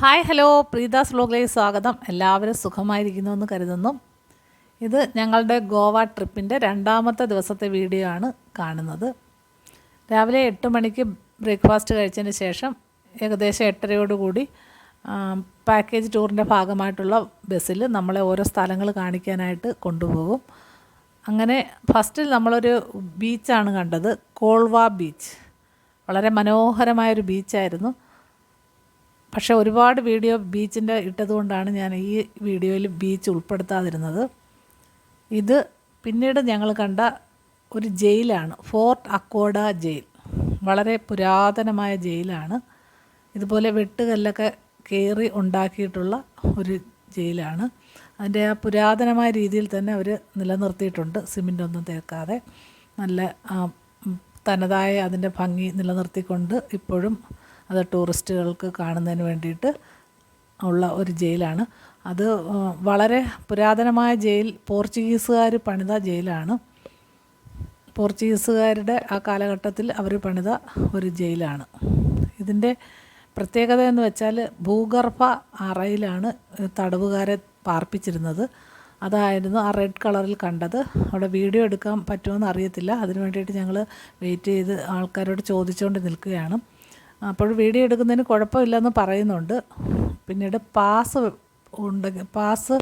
Hi hello പ്രീതാസ് വ്ലോഗിലേക്ക് സ്വാഗതം. എല്ലാവരും സുഖമായിരിക്കുന്നുവെന്ന് കരുതുന്നു. ഇത് ഞങ്ങളുടെ ഗോവ ട്രിപ്പിൻ്റെ രണ്ടാമത്തെ ദിവസത്തെ വീഡിയോ ആണ് കാണുന്നത്. രാവിലെ 8 മണിക്ക് ബ്രേക്ക്ഫാസ്റ്റ് കഴിച്ചതിന് ശേഷം ഏകദേശം 8:30 പാക്കേജ് ടൂറിൻ്റെ ഭാഗമായിട്ടുള്ള ബസ്സിൽ നമ്മളെ ഓരോ സ്ഥലങ്ങൾ കാണിക്കാനായിട്ട് കൊണ്ടുപോകും. അങ്ങനെ ഫസ്റ്റിൽ നമ്മളൊരു ബീച്ചാണ് കണ്ടത്, കോൾവ ബീച്ച്. വളരെ മനോഹരമായൊരു ബീച്ചായിരുന്നു. പക്ഷേ ഒരുപാട് വീഡിയോ ബീച്ചിൻ്റെ ഇട്ടതുകൊണ്ടാണ് ഞാൻ ഈ വീഡിയോയിൽ ബീച്ച് ഉൾപ്പെടുത്താതിരുന്നത്. ഇത് പിന്നീട് ഞങ്ങൾ കണ്ട ഒരു ജയിലാണ്, ഫോർട്ട് അക്കോഡ ജയിൽ. വളരെ പുരാതനമായ ജയിലാണ്. ഇതുപോലെ വെട്ടുകല്ലൊക്കെ കയറി ഉണ്ടാക്കിയിട്ടുള്ള ഒരു ജയിലാണ്. അതിൻ്റെ ആ പുരാതനമായ രീതിയിൽ തന്നെ അവർ നിലനിർത്തിയിട്ടുണ്ട്, സിമെൻ്റൊന്നും തേക്കാതെ. നല്ല തനതായ അതിൻ്റെ ഭംഗി നിലനിർത്തിക്കൊണ്ട് ഇപ്പോഴും അത് ടൂറിസ്റ്റുകൾക്ക് കാണുന്നതിന് വേണ്ടിയിട്ട് ഉള്ള ഒരു ജയിലാണ്. അത് വളരെ പുരാതനമായ ജയിൽ, പോർച്ചുഗീസുകാർ പണിത ജയിലാണ്. പോർച്ചുഗീസുകാരുടെ ആ കാലഘട്ടത്തിൽ അവർ പണിത ഒരു ജയിലാണ്. ഇതിൻ്റെ പ്രത്യേകത എന്ന് വെച്ചാൽ ഭൂഗർഭ അറയിലാണ് തടവുകാരെ പാർപ്പിച്ചിരുന്നത്. അതായിരുന്നു ആ റെഡ് കളറിൽ കണ്ടത്. അവിടെ വീഡിയോ എടുക്കാൻ പറ്റുമെന്ന് അറിയത്തില്ല. അതിന് വേണ്ടിയിട്ട് ഞങ്ങൾ വെയിറ്റ് ചെയ്ത് ആൾക്കാരോട് ചോദിച്ചുകൊണ്ട് നിൽക്കുകയാണ്. അപ്പോൾ വീഡിയോ എടുക്കുന്നതിന് കുഴപ്പമില്ലെന്ന് പറയുന്നുണ്ട്. പിന്നീട് പാസ്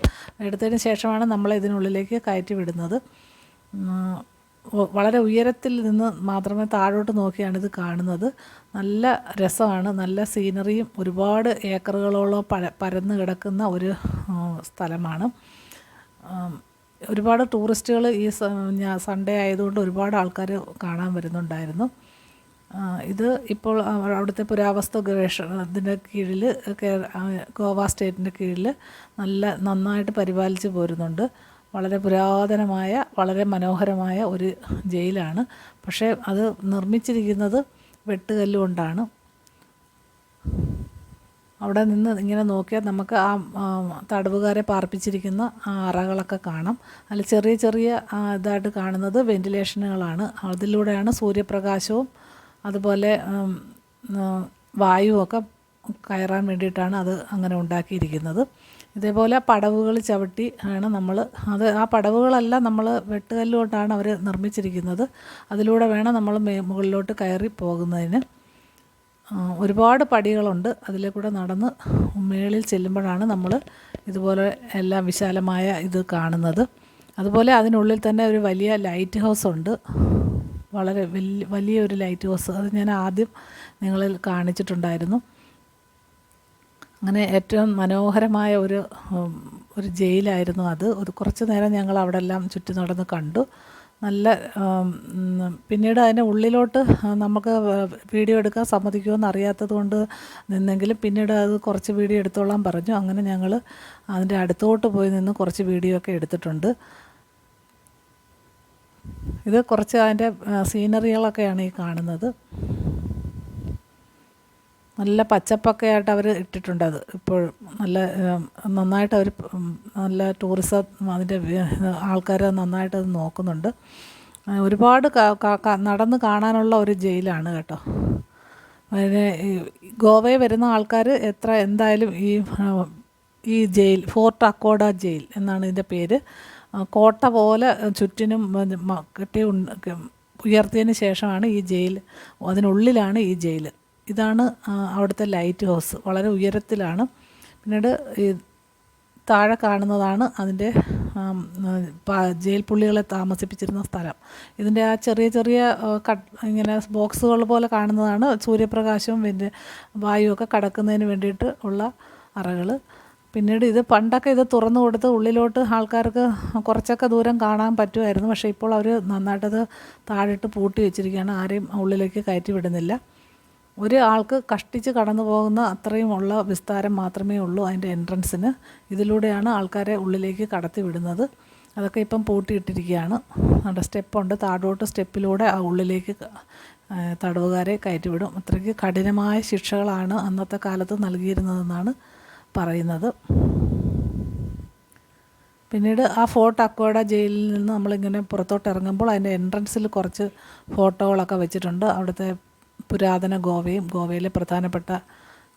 എടുത്തതിന് ശേഷമാണ് നമ്മൾ ഇതിനുള്ളിലേക്ക് കയറ്റി വിടുന്നത്. വളരെ ഉയരത്തിൽ നിന്ന് മാത്രമേ താഴോട്ട് നോക്കിയാണ് ഇത് കാണുന്നത്. നല്ല രസമാണ്, നല്ല സീനറിയും ഒരുപാട് ഏക്കറുകളോളം പരന്ന് കിടക്കുന്ന ഒരു സ്ഥലമാണ്. ഒരുപാട് ടൂറിസ്റ്റുകൾ ഈ സൺഡേ ആയതുകൊണ്ട് ഒരുപാട് ആൾക്കാർ കാണാൻ വരുന്നുണ്ടായിരുന്നു. ഇത് ഇപ്പോൾ അവിടുത്തെ പുരാവസ്തു ഗവേഷണത്തിൻ്റെ കീഴിൽ, ഗോവ സ്റ്റേറ്റിൻ്റെ കീഴിൽ നന്നായിട്ട് പരിപാലിച്ച് പോരുന്നുണ്ട്. വളരെ പുരാതനമായ, വളരെ മനോഹരമായ ഒരു ജയിലാണ്. പക്ഷേ അത് നിർമ്മിച്ചിരിക്കുന്നത് വെട്ടുകല്ലുകൊണ്ടാണ്. അവിടെ നിന്ന് ഇങ്ങനെ നോക്കിയാൽ നമുക്ക് ആ തടവുകാരെ പാർപ്പിച്ചിരിക്കുന്ന ആ അറകളൊക്കെ കാണാം. അതിൽ ചെറിയ ചെറിയ ഇതായിട്ട് കാണുന്നത് വെൻറ്റിലേഷനുകളാണ്. അതിലൂടെയാണ് സൂര്യപ്രകാശവും അതുപോലെ വായുവൊക്കെ കയറാൻ വേണ്ടിയിട്ടാണ് അത് അങ്ങനെ ഉണ്ടാക്കിയിരിക്കുന്നത്. ഇതേപോലെ പടവുകൾ ചവിട്ടി ആണ് ആ പടവുകളെല്ലാം നമ്മൾ വെട്ടുകല്ലുകൊണ്ടാണ് അവർ നിർമ്മിച്ചിരിക്കുന്നത്. അതിലൂടെ വേണം നമ്മൾ മുകളിലോട്ട് കയറി പോകുന്നതിന്. ഒരുപാട് പടികളുണ്ട്. അതിലെ കൂടെ നടന്ന് മേളിൽ ചെല്ലുമ്പോഴാണ് നമ്മൾ ഇതുപോലെ എല്ലാം വിശാലമായ ഇത് കാണുന്നത്. അതുപോലെ അതിനുള്ളിൽ തന്നെ ഒരു വലിയ ലൈറ്റ് ഹൗസ് ഉണ്ട്, വളരെ വലിയൊരു ലൈറ്റ് ഹൗസ്. അത് ഞാൻ ആദ്യം നിങ്ങളിൽ കാണിച്ചിട്ടുണ്ടായിരുന്നു. അങ്ങനെ ഏറ്റവും മനോഹരമായ ഒരു ജയിലായിരുന്നു അത്. കുറച്ച് നേരം ഞങ്ങൾ അവിടെ എല്ലാം ചുറ്റി നടന്ന് കണ്ടു. നല്ല പിന്നീട് അതിൻ്റെ ഉള്ളിലോട്ട് നമുക്ക് വീഡിയോ എടുക്കാൻ സമ്മതിക്കുമെന്ന് അറിയാത്തത് കൊണ്ട് നിന്നെങ്കിലും പിന്നീട് അത് കുറച്ച് വീഡിയോ എടുത്തോളാൻ പറഞ്ഞു. അങ്ങനെ ഞങ്ങൾ അതിൻ്റെ അടുത്തോട്ട് പോയി നിന്ന് കുറച്ച് വീഡിയോ ഒക്കെ എടുത്തിട്ടുണ്ട്. ഇത് കുറച്ച് അതിൻ്റെ സീനറികളൊക്കെയാണ് ഈ കാണുന്നത്. നല്ല പച്ചപ്പൊക്കെ ആയിട്ട് അവർ ഇട്ടിട്ടുണ്ട്. അത് ഇപ്പോഴും നന്നായിട്ട് അവർ നല്ല ടൂറിസം അതിൻ്റെ ആൾക്കാർ നന്നായിട്ട് അത് നോക്കുന്നുണ്ട്. ഒരുപാട് നടന്ന് കാണാനുള്ള ഒരു ജയിലാണ് കേട്ടോ. അതിന് ഗോവയിൽ വരുന്ന ആൾക്കാർ എന്തായാലും ഈ ജയിൽ, ഫോർട്ട് അക്കോഡ ജയിൽ എന്നാണ് ഇതിൻ്റെ പേര്. കോട്ട പോലെ ചുറ്റിനും കെട്ടി ഉയർത്തിയതിന് ശേഷമാണ് ഈ ജയിൽ, അതിനുള്ളിലാണ് ഈ ജയിൽ. ഇതാണ് അവിടുത്തെ ലൈറ്റ് ഹൗസ്, വളരെ ഉയരത്തിലാണ്. പിന്നീട് ഈ താഴെ കാണുന്നതാണ് അതിൻ്റെ ജയിൽ പുള്ളികളെ താമസിപ്പിച്ചിരുന്ന സ്ഥലം. ഇതിൻ്റെ ആ ചെറിയ ചെറിയ ഇങ്ങനെ ബോക്സുകൾ പോലെ കാണുന്നതാണ് സൂര്യപ്രകാശവും പിന്നെ വായുവൊക്കെ കടക്കുന്നതിന് വേണ്ടിയിട്ട് ഉള്ള അറകൾ. പിന്നീട് പണ്ടൊക്കെ ഇത് തുറന്നു കൊടുത്ത് ഉള്ളിലോട്ട് ആൾക്കാർക്ക് കുറച്ചൊക്കെ ദൂരം കാണാൻ പറ്റുമായിരുന്നു. പക്ഷേ ഇപ്പോൾ അവർ നന്നായിട്ടത് താഴിട്ട് പൂട്ടി വെച്ചിരിക്കുകയാണ്. ആരെയും ഉള്ളിലേക്ക് കയറ്റി വിടുന്നില്ല. ഒരു ആൾക്ക് കഷ്ടിച്ച് കടന്നു പോകുന്ന അത്രയും ഉള്ള വിസ്താരം മാത്രമേ ഉള്ളൂ അതിൻ്റെ എൻട്രൻസിന്. ഇതിലൂടെയാണ് ആൾക്കാരെ ഉള്ളിലേക്ക് കടത്തി വിടുന്നത്. അതൊക്കെ ഇപ്പം പൂട്ടിയിട്ടിരിക്കുകയാണ്. അവിടെ സ്റ്റെപ്പുണ്ട്, താഴോട്ട് സ്റ്റെപ്പിലൂടെ ആ ഉള്ളിലേക്ക് തടവുകാരെ കയറ്റി വിടും. അത്രയ്ക്ക് കഠിനമായ ശിക്ഷകളാണ് അന്നത്തെ കാലത്ത് നൽകിയിരുന്നതെന്നാണ് പറയുന്നത്. പിന്നീട് ആ ഫോർട്ട് അക്കോഡ ജയിലിൽ നിന്ന് നമ്മളിങ്ങനെ പുറത്തോട്ട് ഇറങ്ങുമ്പോൾ അതിൻ്റെ എൻട്രൻസിൽ കുറച്ച് ഫോട്ടോകളൊക്കെ വെച്ചിട്ടുണ്ട്. അവിടുത്തെ പുരാതന ഗോവയും ഗോവയിലെ പ്രധാനപ്പെട്ട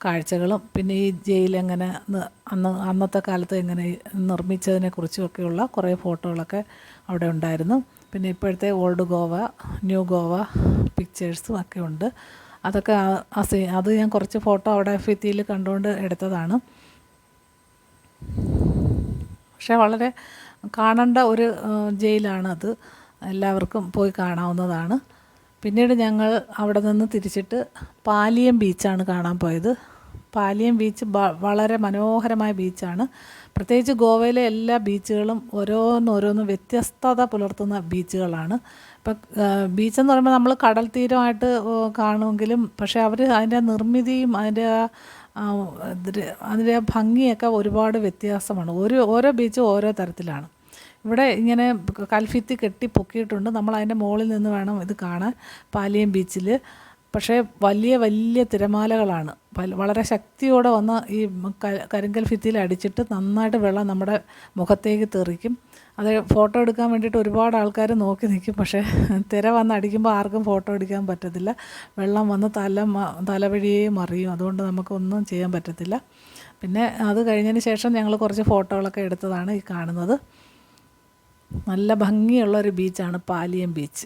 കാഴ്ചകളും പിന്നെ ഈ ജയിൽ എങ്ങനെ അന്നത്തെ കാലത്ത് എങ്ങനെ നിർമ്മിച്ചതിനെക്കുറിച്ചുമൊക്കെയുള്ള കുറേ ഫോട്ടോകളൊക്കെ അവിടെ ഉണ്ടായിരുന്നു. പിന്നെ ഇപ്പോഴത്തെ ഓൾഡ് ഗോവ, ന്യൂ ഗോവ പിക്ചേഴ്സും ഒക്കെ ഉണ്ട്. അതൊക്കെ അത് ഞാൻ കുറച്ച് ഫോട്ടോ അവിടെ ഭിത്തിയിൽ കണ്ടുകൊണ്ട് എടുത്തതാണ്. പക്ഷേ വളരെ കാണേണ്ട ഒരു ജയിലാണത്. എല്ലാവർക്കും പോയി കാണാവുന്നതാണ്. പിന്നീട് ഞങ്ങൾ അവിടെ നിന്ന് തിരിച്ചിട്ട് പാലിയം ബീച്ചാണ് കാണാൻ പോയത്. പാലിയം ബീച്ച് വളരെ മനോഹരമായ ബീച്ചാണ്. പ്രത്യേകിച്ച് ഗോവയിലെ എല്ലാ ബീച്ചുകളും ഓരോന്നോരോന്ന് വ്യത്യസ്തത പുലർത്തുന്ന ബീച്ചുകളാണ്. ഇപ്പം ബീച്ചെന്ന് പറയുമ്പോൾ നമ്മൾ കടൽ തീരമായിട്ട് കാണുമെങ്കിലും പക്ഷേ അവർ അതിൻ്റെ നിർമ്മിതിയും അതിൻ്റെ ഭംഗിയൊക്കെ ഒരുപാട് വ്യത്യാസമാണ്. ഓരോ ബീച്ചും ഓരോ തരത്തിലാണ്. ഇവിടെ ഇങ്ങനെ കൽഭിത്തി കെട്ടി പൊക്കിയിട്ടുണ്ട്. നമ്മൾ അതിൻ്റെ മുകളിൽ നിന്ന് വേണം ഇത് കാണാൻ പാലിയം ബീച്ചിൽ. പക്ഷേ വലിയ വലിയ തിരമാലകളാണ്. വളരെ ശക്തിയോടെ വന്ന് ഈ കരിങ്കൽ ഭിത്തിയിൽ അടിച്ചിട്ട് നന്നായിട്ട് വെള്ളം നമ്മുടെ മുഖത്തേക്ക് തെറിക്കും. അത് ഫോട്ടോ എടുക്കാൻ വേണ്ടിയിട്ട് ഒരുപാട് ആൾക്കാർ നോക്കി നിൽക്കും. പക്ഷേ തിര വന്ന് അടിക്കുമ്പോൾ ആർക്കും ഫോട്ടോ എടുക്കാൻ പറ്റത്തില്ല. വെള്ളം വന്ന് തലവഴിയേ മറിയും. അതുകൊണ്ട് നമുക്കൊന്നും ചെയ്യാൻ പറ്റത്തില്ല. പിന്നെ അത് കഴിഞ്ഞതിന് ശേഷം ഞങ്ങൾ കുറച്ച് ഫോട്ടോകളൊക്കെ എടുത്തതാണ് ഈ കാണുന്നത്. നല്ല ഭംഗിയുള്ളൊരു ബീച്ചാണ് പാലിയം ബീച്ച്.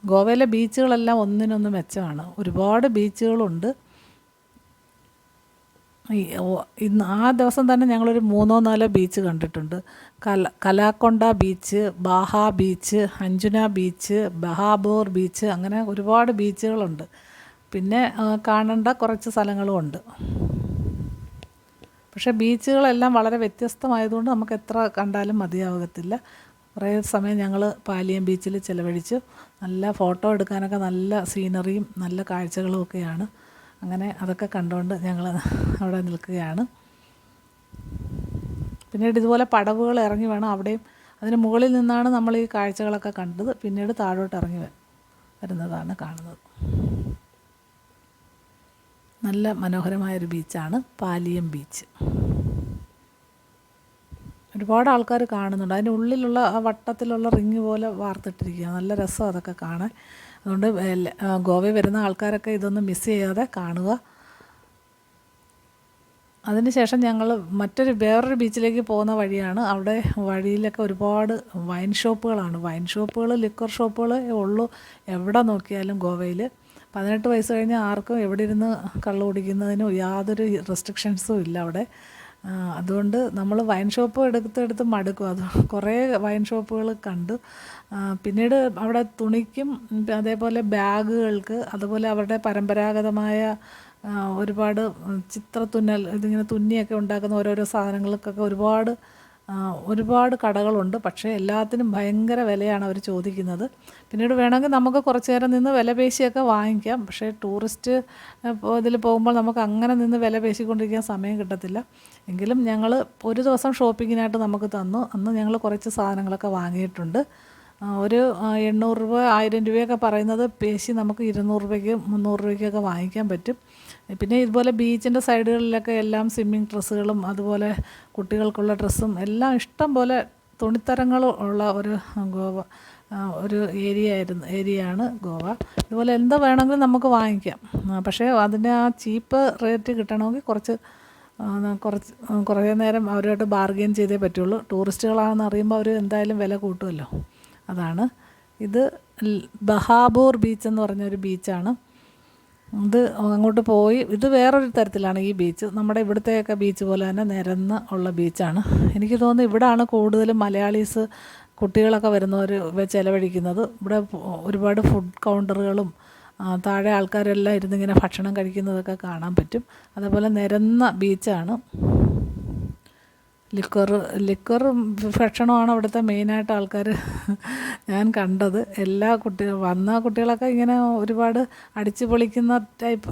ഗോവയിലെ ബീച്ചുകളെല്ലാം ഒന്നിനൊന്ന് മെച്ചമാണ്. ഒരുപാട് ബീച്ചുകളുണ്ട്. ആ ദിവസം തന്നെ ഞങ്ങളൊരു 3-4 ബീച്ച് കണ്ടിട്ടുണ്ട്. Calangute beach, Baga beach, Anjuna beach, ബഹാബോർ ബീച്ച്, അങ്ങനെ ഒരുപാട് ബീച്ചുകളുണ്ട്. പിന്നെ കാണേണ്ട കുറച്ച് സ്ഥലങ്ങളും ഉണ്ട്. പക്ഷേ ബീച്ചുകളെല്ലാം വളരെ വ്യത്യസ്തമായതുകൊണ്ട് നമുക്ക് എത്ര കണ്ടാലും മതിയാകത്തില്ല. കുറേ സമയം ഞങ്ങൾ പാലിയം ബീച്ചിൽ ചിലവഴിച്ചു. നല്ല ഫോട്ടോ എടുക്കാനൊക്കെ നല്ല സീനറിയും നല്ല കാഴ്ചകളും ഒക്കെയാണ്. അങ്ങനെ അതൊക്കെ കണ്ടുകൊണ്ട് ഞങ്ങൾ അവിടെ നിൽക്കുകയാണ്. പിന്നീട് ഇതുപോലെ പടവുകൾ ഇറങ്ങി വേണം അവിടെയും. അതിന് മുകളിൽ നിന്നാണ് നമ്മൾ ഈ കാഴ്ചകളൊക്കെ കണ്ടത്. പിന്നീട് താഴോട്ട് ഇറങ്ങി വരുന്നതാണ് കാണുന്നത്. നല്ല മനോഹരമായൊരു ബീച്ചാണ് പാലിയം ബീച്ച്. ഒരുപാട് ആൾക്കാർ കാണുന്നുണ്ട്. അതിൻ്റെ ഉള്ളിലുള്ള ആ വട്ടത്തിലുള്ള റിങ് പോലെ വാർത്തിട്ടിരിക്കുക. നല്ല രസം അതൊക്കെ കാണാൻ. അതുകൊണ്ട് ഗോവയിൽ വരുന്ന ആൾക്കാരൊക്കെ ഇതൊന്നും മിസ് ചെയ്യാതെ കാണുക. അതിനുശേഷം ഞങ്ങൾ വേറൊരു ബീച്ചിലേക്ക് പോകുന്ന വഴിയാണ്. അവിടെ വഴിയിലൊക്കെ ഒരുപാട് വൈൻ ഷോപ്പുകളാണ്. ലിക്കർ ഷോപ്പുകളേ ഉള്ളൂ എവിടെ നോക്കിയാലും ഗോവയിൽ. 18 വയസ്സ് കഴിഞ്ഞ് ആർക്കും എവിടെ ഇരുന്ന് കള്ള് കുടിക്കുന്നതിനും യാതൊരു റെസ്ട്രിക്ഷൻസും ഇല്ല അവിടെ. അതുകൊണ്ട് നമ്മൾ വൈൻ ഷോപ്പ് എടുത്ത് മടുക്കും. അത് കുറേ വൈൻ ഷോപ്പുകൾ കണ്ടു. പിന്നീട് അവിടെ തുണിക്കും അതേപോലെ ബാഗുകൾക്ക്, അതുപോലെ അവരുടെ പരമ്പരാഗതമായ ഒരുപാട് ചിത്രത്തുന്നൽ, ഇതിങ്ങനെ തുന്നിയൊക്കെ ഉണ്ടാക്കുന്ന ഓരോരോ സാധനങ്ങൾക്കൊക്കെ ഒരുപാട് കടകളുണ്ട്. പക്ഷേ എല്ലാത്തിനും ഭയങ്കര വിലയാണ് അവർ ചോദിക്കുന്നത്. പിന്നീട് വേണമെങ്കിൽ നമുക്ക് കുറച്ച് നേരം നിന്ന് വില പേശിയൊക്കെ വാങ്ങിക്കാം. പക്ഷേ ടൂറിസ്റ്റ് ഇതിൽ പോകുമ്പോൾ നമുക്ക് അങ്ങനെ നിന്ന് വില പേശിക്കൊണ്ടിരിക്കാൻ സമയം കിട്ടത്തില്ല. എങ്കിലും ഞങ്ങൾ ഒരു ദിവസം ഷോപ്പിങ്ങിനായിട്ട് നമുക്ക് തന്നു. അന്ന് ഞങ്ങൾ കുറച്ച് സാധനങ്ങളൊക്കെ വാങ്ങിയിട്ടുണ്ട്. ഒരു 800 രൂപ 1000 രൂപയൊക്കെ പറയുന്നത് പേശി നമുക്ക് 200 രൂപയ്ക്ക് 300 രൂപയ്ക്കൊക്കെ വാങ്ങിക്കാൻ പറ്റും. പിന്നെ ഇതുപോലെ ബീച്ചിൻ്റെ സൈഡുകളിലൊക്കെ എല്ലാം സ്വിമ്മിങ് ഡ്രസ്സുകളും അതുപോലെ കുട്ടികൾക്കുള്ള ഡ്രസ്സും എല്ലാം ഇഷ്ടം പോലെ തുണിത്തരങ്ങളും ഉള്ള ഒരു ഏരിയയാണ് ഗോവ. ഇതുപോലെ എന്താ വേണമെങ്കിലും നമുക്ക് വാങ്ങിക്കാം. പക്ഷേ അതിൻ്റെ ആ ചീപ്പ് റേറ്റ് കിട്ടണമെങ്കിൽ കുറേ നേരം അവരുമായിട്ട് ബാർഗെയിൻ ചെയ്തേ പറ്റുള്ളൂ. ടൂറിസ്റ്റുകളാണെന്ന് അറിയുമ്പോൾ അവർ എന്തായാലും വില കൂട്ടുമല്ലോ. അതാണ് ഇത്. ബഹാബൂർ ബീച്ച് എന്ന് പറഞ്ഞൊരു ബീച്ചാണ്. ഇത് അങ്ങോട്ട് പോയി ഇത് വേറൊരു തരത്തിലാണ് ഈ ബീച്ച്. നമ്മുടെ ഇവിടുത്തെയൊക്കെ ബീച്ച് പോലെ തന്നെ നിരന്ന് ഉള്ള ബീച്ചാണ്. എനിക്ക് തോന്നുന്നു ഇവിടാണ് കൂടുതലും മലയാളീസ് കുട്ടികളൊക്കെ വരുന്നവർ ചിലവഴിക്കുന്നത്. ഇവിടെ ഒരുപാട് ഫുഡ് കൗണ്ടറുകളും താഴെ ആൾക്കാരെല്ലാം ഇരുന്നിങ്ങനെ ഭക്ഷണം കഴിക്കുന്നതൊക്കെ കാണാൻ പറ്റും. അതേപോലെ നിരന്ന ബീച്ചാണ്. ലിക്കറും ഭക്ഷണമാണ് അവിടുത്തെ മെയിനായിട്ട് ആൾക്കാർ ഞാൻ കണ്ടത്. എല്ലാ കുട്ടികളൊക്കെ ഇങ്ങനെ ഒരുപാട് അടിച്ചു പൊളിക്കുന്ന ടൈപ്പ്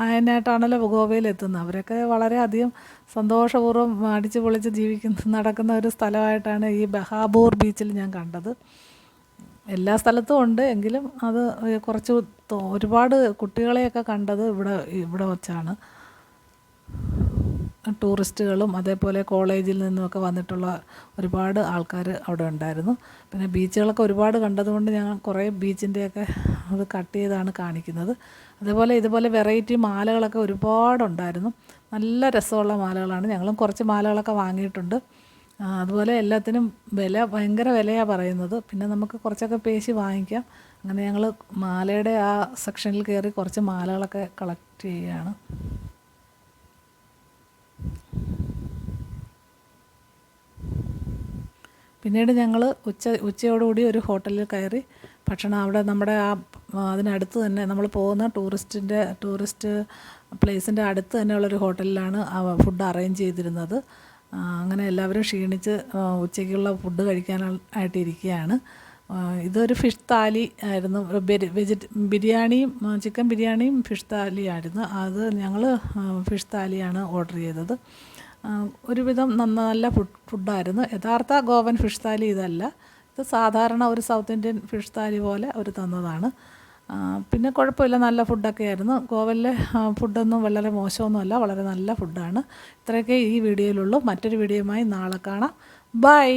അതിനായിട്ടാണല്ലോ ഗോവയിൽ എത്തുന്നത്. അവരൊക്കെ വളരെയധികം സന്തോഷപൂർവ്വം അടിച്ചു പൊളിച്ച് നടക്കുന്ന ഒരു സ്ഥലമായിട്ടാണ് ഈ ബഹാബൂർ ബീച്ചിൽ ഞാൻ കണ്ടത്. എല്ലാ സ്ഥലത്തും ഉണ്ട്, എങ്കിലും അത് ഒരുപാട് കുട്ടികളെയൊക്കെ കണ്ടത് ഇവിടെ വച്ചാണ്. ടൂറിസ്റ്റുകളും അതേപോലെ കോളേജിൽ നിന്നുമൊക്കെ വന്നിട്ടുള്ള ഒരുപാട് ആൾക്കാർ അവിടെ ഉണ്ടായിരുന്നു. പിന്നെ ബീച്ചുകളൊക്കെ ഒരുപാട് കണ്ടതുകൊണ്ട് ഞങ്ങൾ കുറേ ബീച്ചിൻ്റെയൊക്കെ അത് കട്ട് ചെയ്താണ് കാണിക്കുന്നത്. ഇതുപോലെ വെറൈറ്റി മാലകളൊക്കെ ഒരുപാടുണ്ടായിരുന്നു. നല്ല രസമുള്ള മാലകളാണ്. ഞങ്ങളും കുറച്ച് മാലകളൊക്കെ വാങ്ങിയിട്ടുണ്ട്. അതുപോലെ എല്ലാത്തിനും ഭയങ്കര വിലയാണ് പറയുന്നത്. പിന്നെ നമുക്ക് കുറച്ചൊക്കെ പേശി വാങ്ങിക്കാം. അങ്ങനെ ഞങ്ങൾ മാലയുടെ ആ സെക്ഷനിൽ കയറി കുറച്ച് മാലകളൊക്കെ കളക്ട് ചെയ്യുകയാണ്. പിന്നീട് ഞങ്ങൾ ഉച്ചയോടുകൂടി ഒരു ഹോട്ടലിൽ കയറി ഭക്ഷണം അവിടെ നമ്മുടെ അതിനടുത്ത് തന്നെ നമ്മൾ പോകുന്ന ടൂറിസ്റ്റ് പ്ലേസിൻ്റെ അടുത്ത് തന്നെയുള്ളൊരു ഹോട്ടലിലാണ് ഫുഡ് അറേഞ്ച് ചെയ്തിരുന്നത്. അങ്ങനെ എല്ലാവരും ക്ഷീണിച്ച് ഉച്ചയ്ക്കുള്ള ഫുഡ് കഴിക്കാനായിട്ട് ഇരിക്കുകയാണ്. ഇതൊരു ഫിഷ് താലി ആയിരുന്നു. ബിരിയാണിയും ചിക്കൻ ബിരിയാണിയും ഫിഷ് താലിയായിരുന്നു. അത് ഞങ്ങൾ ഫിഷ് താലിയാണ് ഓർഡർ ചെയ്തത്. ഒരുവിധം നല്ല ഫുഡായിരുന്നു. യഥാർത്ഥ ഗോവൻ ഫിഷ് താലി ഇതല്ല. ഇത് സാധാരണ ഒരു സൗത്ത് ഇന്ത്യൻ ഫിഷ് താലി പോലെ അവർ തന്നതാണ്. പിന്നെ കുഴപ്പമില്ല, നല്ല ഫുഡൊക്കെ ആയിരുന്നു. ഗോവയിലെ ഫുഡൊന്നും വളരെ മോശമൊന്നുമല്ല, വളരെ നല്ല ഫുഡാണ്. ഇത്രയൊക്കെ ഈ വീഡിയോയിലുള്ളൂ. മറ്റൊരു വീഡിയോയുമായി നാളെ കാണാം. ബൈ.